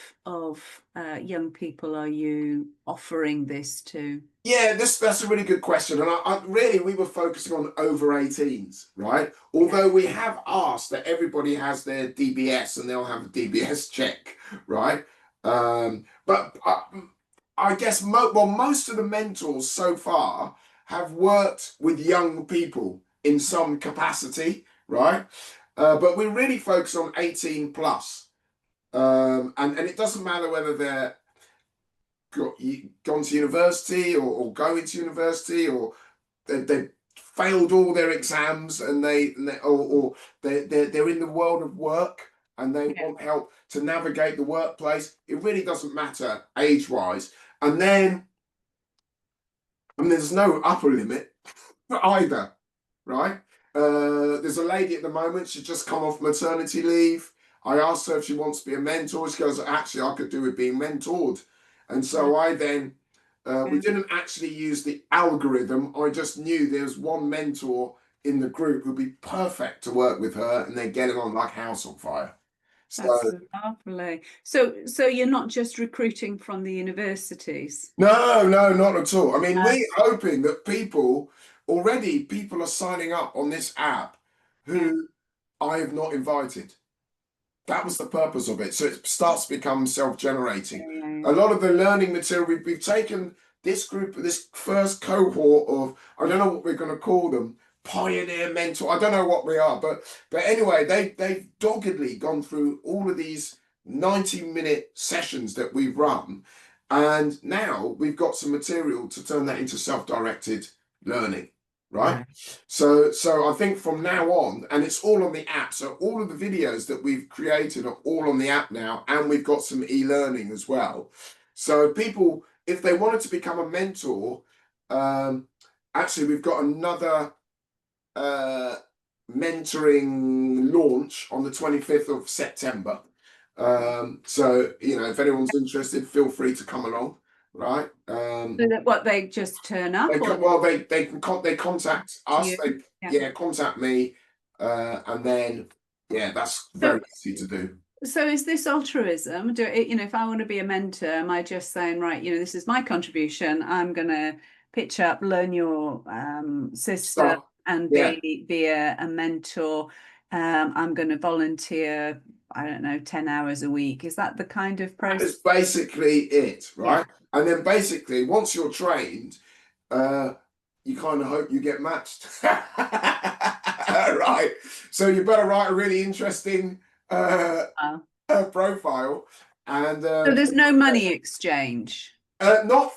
young people are you offering this to? Yeah, that's a really good question. And I really, we were focusing on over 18s, right? Although we have asked that everybody has their DBS and they'll have a DBS check, right? But I guess most of the mentors so far have worked with young people in some capacity, right? But we really focus on 18 plus. And it doesn't matter whether they're gone to university or going to university, or they failed all their exams and they're in the world of work and they Yeah. want help to navigate the workplace. It really doesn't matter age wise. And then, there's no upper limit for either, right? There's a lady at the moment, she's just come off maternity leave. I asked her if she wants to be a mentor. She goes, actually, I could do with being mentored. And so I then, we Yeah. didn't actually use the algorithm. I just knew there was one mentor in the group who'd be perfect to work with her, and then get it on like house on fire. That's So lovely. So you're not just recruiting from the universities. no, no, not at all. I mean, Uh, we're hoping that people are signing up on this app yeah, who I have not invited. That was the purpose of it. So it starts to become self-generating. yeah, yeah, A lot of the learning material, we've taken this group, this first cohort of, I don't know what we're going to call them, pioneer mentor. I don't know what we are, but anyway, they've doggedly gone through all of these 90-minute sessions that we've run. And now we've got some material to turn that into self-directed learning. Right. right. So I think from now on, and it's all on the app. So all of the videos that we've created are all on the app now, and we've got some e-learning as well. So people, if they wanted to become a mentor, actually we've got another uh, mentoring launch on the 25th of September. So if anyone's interested, feel free to come along. Right. So that what they just turn up, or They contact to us. you? They Yeah. Yeah, contact me, and then yeah, that's So very easy to do. so is this altruism? If I want to be a mentor, am I just saying, right, this is my contribution. I'm gonna pitch up, learn your system, Start. and Yeah, be a mentor. I'm gonna volunteer, I don't know, 10 hours a week. Is that the kind of that process? is basically it, Yeah. right? And then basically, once you're trained, uh, you kind of hope you get matched, right? So you better write a really interesting uh, Uh, profile, and so there's no money exchange. not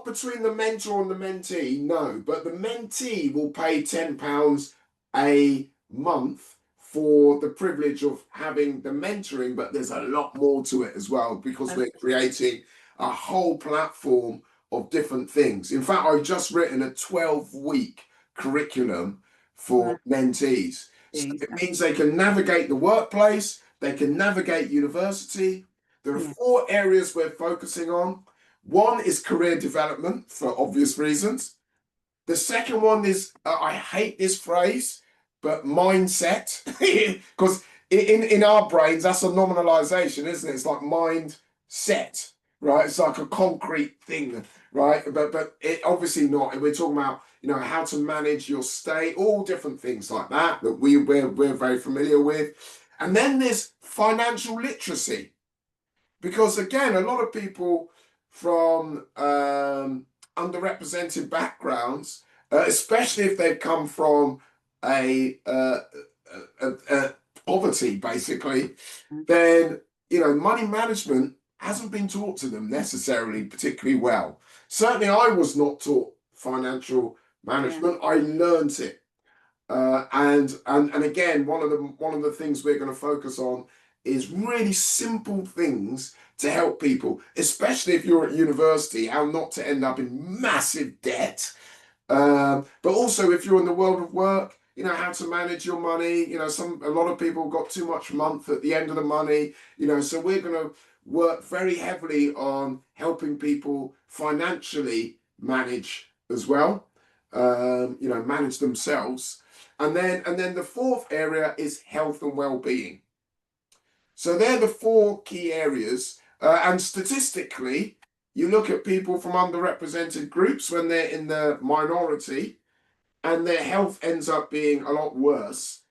between the mentor and the mentee, no, but the mentee will pay £10 a month for the privilege of having the mentoring, but there's a lot more to it as well because Okay. we're creating a whole platform of different things. In fact, I've just written a 12-week curriculum for Right. mentees. So Geez. it means they can navigate the workplace, they can navigate university. There are Yeah. 4 areas we're focusing on. One is career development for obvious reasons. The second one is, I hate this phrase, but mindset, because in our brains, that's a nominalization, isn't it? It's like mind set, right? It's like a concrete thing, right? But it obviously not. We're talking about, how to manage your state, all different things like that we're very familiar with. And then there's financial literacy, because again, a lot of people from underrepresented backgrounds, especially if they've come from a, uh, a poverty, basically, then money management hasn't been taught to them necessarily particularly well. Certainly, I was not taught financial Yeah. management. I learned it. And again, one of the things we're going to focus on is really simple things to help people, especially if you're at university, how not to end up in massive debt. But also if you're in the world of work, how to manage your money. A lot of people got too much month at the end of the money. So we're going to work very heavily on helping people financially manage as well. Manage themselves. And then the fourth area is health and well-being. So they're the 4 key areas. And statistically, you look at people from underrepresented groups when they're in the minority, and their health ends up being a lot worse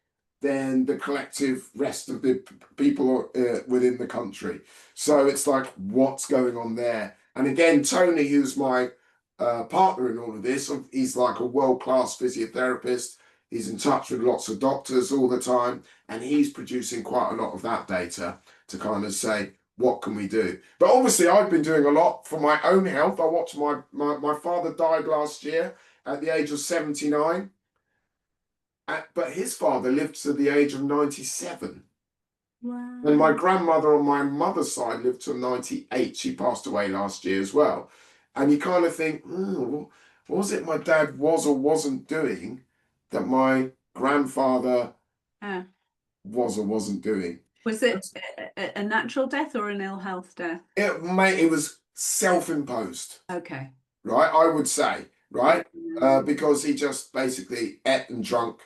than the collective rest of the people within the country. So it's like, what's going on there? And again, Tony, who's my partner in all of this, he's like a world-class physiotherapist. He's in touch with lots of doctors all the time, and he's producing quite a lot of that data to kind of say, what can we do? But obviously, I've been doing a lot for my own health. I watched my father died last year at the age of 79. But his father lived to the age of 97. And my Wow. grandmother on my mother's side lived to 98. She passed away last year as well. And you kind of think, what was it my dad was or wasn't doing that my grandfather Yeah. was or wasn't doing? Was it a natural death or an ill health death? It was self-imposed. Okay. Right? I would say, Yeah. right? Because he just basically ate and drunk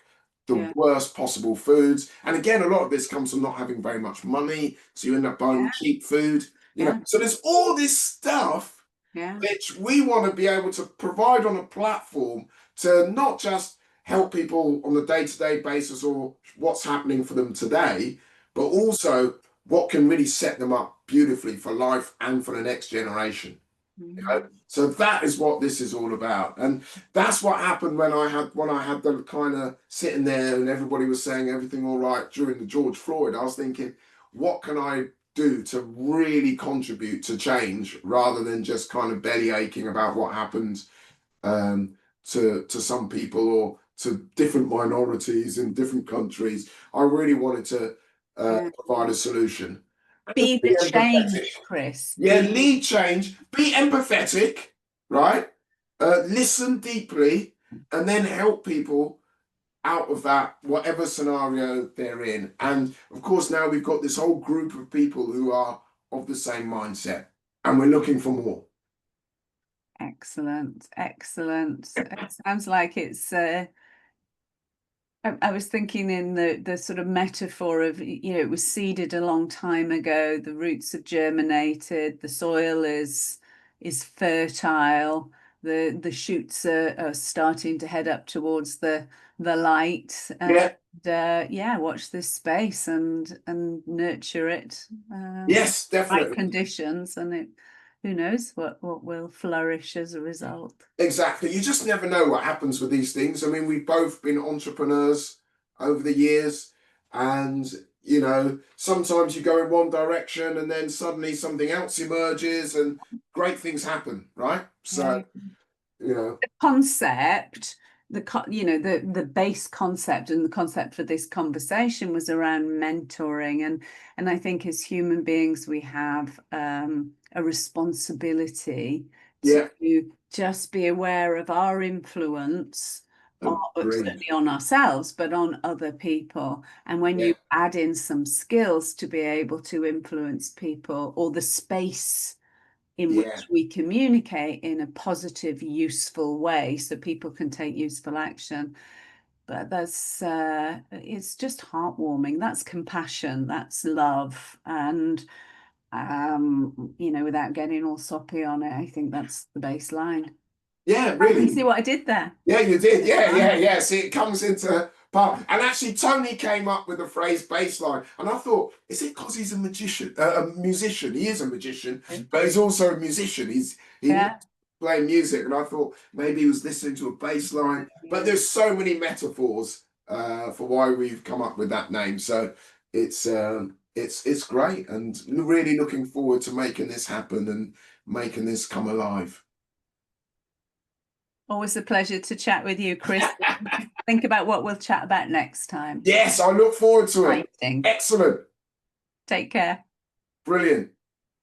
the Yeah. worst possible foods. And again, a lot of this comes from not having very much money. So you end up buying Yeah. cheap food, Yeah. So there's all this stuff Yeah. which we want to be able to provide on a platform to not just help people on a day-to-day basis or what's happening for them today, but also what can really set them up beautifully for life and for the next generation. Mm. So that is what this is all about, and that's what happened when I had the kind of sitting there and everybody was saying everything all right during the George Floyd. I was thinking, what can I do to really contribute to change rather than just kind of belly aching about what happened um, to some people or to different minorities in different countries. I really wanted to Yeah. provide a solution. And Be be the empathetic. change, Chris. Yeah, lead change, be empathetic, right? Listen deeply, and then help people out of that, whatever scenario they're in. And of course, now we've got this whole group of people who are of the same mindset, and we're looking for more. Excellent. Excellent. It sounds like it's I was thinking in the sort of metaphor of, it was seeded a long time ago, the roots have germinated, the soil is fertile, the shoots are starting to head up towards the light, and Yeah, yeah, watch this space and nurture it, yes, right definitely. conditions, and it who knows what will flourish as a result. Exactly. You just never know what happens with these things. I mean, we've both been entrepreneurs over the years, and sometimes you go in one direction and then suddenly something else emerges and great things happen, right? So, Yeah. you know, Concept, the base concept and the concept for this conversation was around mentoring, and I think as human beings we have a responsibility yeah, to just be aware of our influence Agreed. certainly on ourselves, but on other people. And when Yeah, you add in some skills to be able to influence people, or the space in which yeah, we communicate in a positive, useful way, so people can take useful action. But that's it's just heartwarming. That's compassion, that's love. And without getting all soppy on it, I think that's the baseline. yeah, You see really. what I did there? Yeah, you did. Yeah, yeah, Fine. yeah. See, it comes into part. And actually, Tony came up with the phrase baseline. And I thought, is it because he's a magician, a musician? He is a magician, but he's also a musician. He loves Yeah. playing music. And I thought maybe he was listening to a bass line. But Yeah. there's so many metaphors for why we've come up with that name. So it's great, and really looking forward to making this happen and making this come alive. Always a pleasure to chat with you, Chris. Think about what we'll chat about next time. Yes, I look forward to it. Exciting. Excellent. Take care. Brilliant.